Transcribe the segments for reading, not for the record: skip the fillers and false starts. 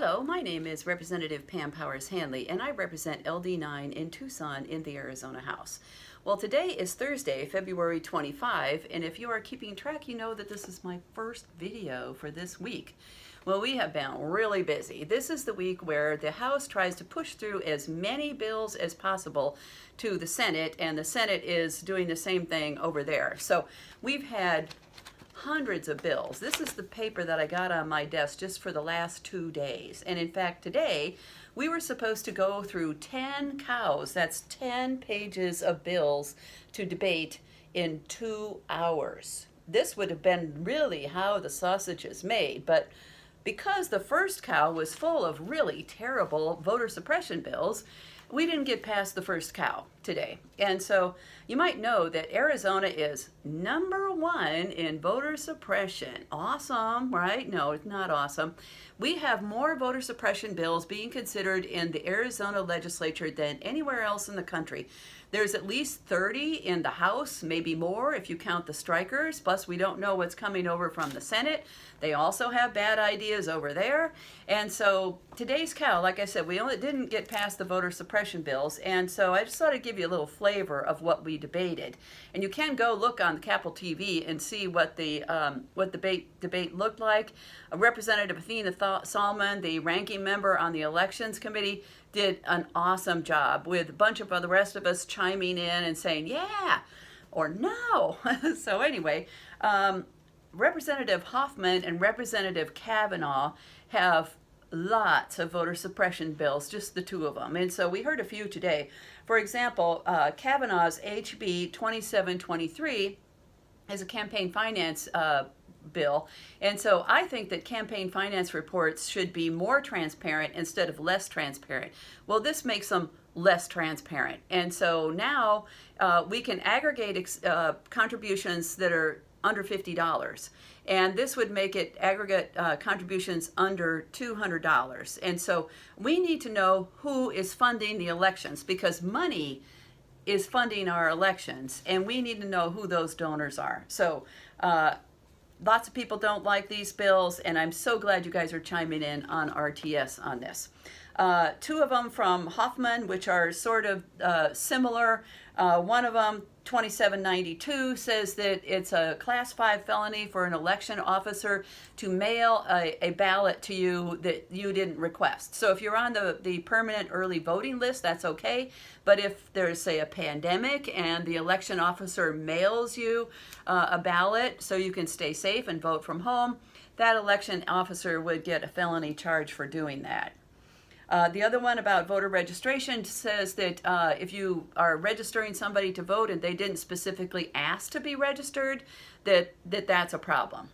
Hello, my name is Representative Pam Powers Hanley, and I represent LD9 in Tucson in the Arizona House. Well, today is Thursday, February 25, and if you are keeping track, you know that this is my first video for this week. Well, we have been really busy. This is the week where the House tries to push through as many bills as possible to the Senate, and the Senate is doing the same thing over there. So we've had hundreds of bills. This is the paper that I got on my desk just for the last 2 days. And in fact, today we were supposed to go through 10 cows. That's 10 pages of bills to debate in 2 hours. This would have been really how the sausage is made, but because the first cow was full of really terrible voter suppression bills, we didn't get past the first cow today. And so you might know that Arizona is #1 in voter suppression. Awesome, right? No, it's not awesome. We have more voter suppression bills being considered in the Arizona legislature than anywhere else in the country. There's at least 30 in the House, maybe more if you count the strikers, plus we don't know what's coming over from the Senate. They also have bad ideas over there. And so today's cow, like I said, we only didn't get past the voter suppression bills, and so I just thought I'd give you a little flavor of what we debated. And you can go look on Capitol TV and see what the debate looked like. Representative Athena Salmon, the ranking member on the Elections Committee, did an awesome job with a bunch of the rest of us chiming in and saying, yeah, or no. So anyway, Representative Hoffman and Representative Kavanagh have lots of voter suppression bills, just the two of them. And so we heard a few today. For example, Kavanagh's HB 2723 is a campaign finance bill. And so I think that campaign finance reports should be more transparent instead of less transparent. Well, this makes them less transparent. And so now we can aggregate contributions that are under $50. And this would make it aggregate contributions under $200. And so we need to know who is funding the elections, because money is funding our elections, and we need to know who those donors are. So lots of people don't like these bills, and I'm so glad you guys are chiming in on RTS on this. Two of them from Hoffman, which are sort of similar. One of them, 2792, says that it's a Class 5 felony for an election officer to mail a ballot to you that you didn't request. So if you're on the permanent early voting list, that's okay. But if there's, say, a pandemic and the election officer mails you a ballot so you can stay safe and vote from home, that election officer would get a felony charge for doing that. The other one about voter registration says that if you are registering somebody to vote and they didn't specifically ask to be registered, that's a problem.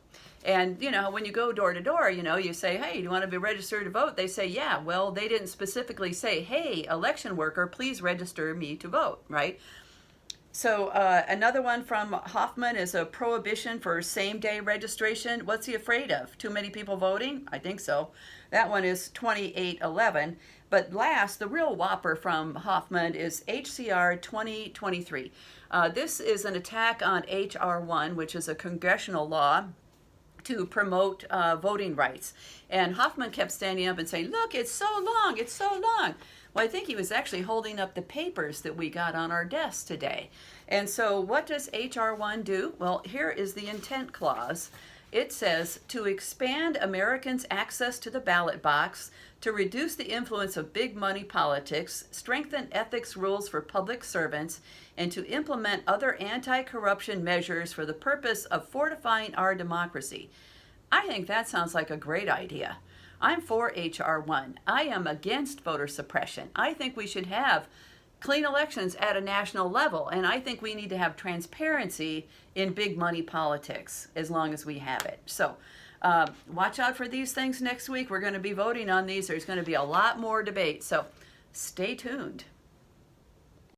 And, you know, when you go door to door, you know, you say, hey, do you want to be registered to vote? They say, yeah. Well, they didn't specifically say, hey, election worker, please register me to vote, right? So another one from Hoffman is a prohibition for same-day registration. What's he afraid of? Too many people voting? I think so. That one is 2811. But last, the real whopper from Hoffman is HCR 2023. This is an attack on HR 1, which is a congressional law to promote voting rights. And Hoffman kept standing up and saying, look, it's so long, it's so long. Well, I think he was actually holding up the papers that we got on our desks today. And so what does HR 1 do? Well, here is the intent clause. It says, to expand Americans' access to the ballot box, to reduce the influence of big money politics, strengthen ethics rules for public servants, and to implement other anti-corruption measures for the purpose of fortifying our democracy. I think that sounds like a great idea. I'm for HR 1. I am against voter suppression. I think we should have clean elections at a national level, and I think we need to have transparency in big money politics as long as we have it. So watch out for these things next week. We're going to be voting on these. There's going to be a lot more debate, so stay tuned.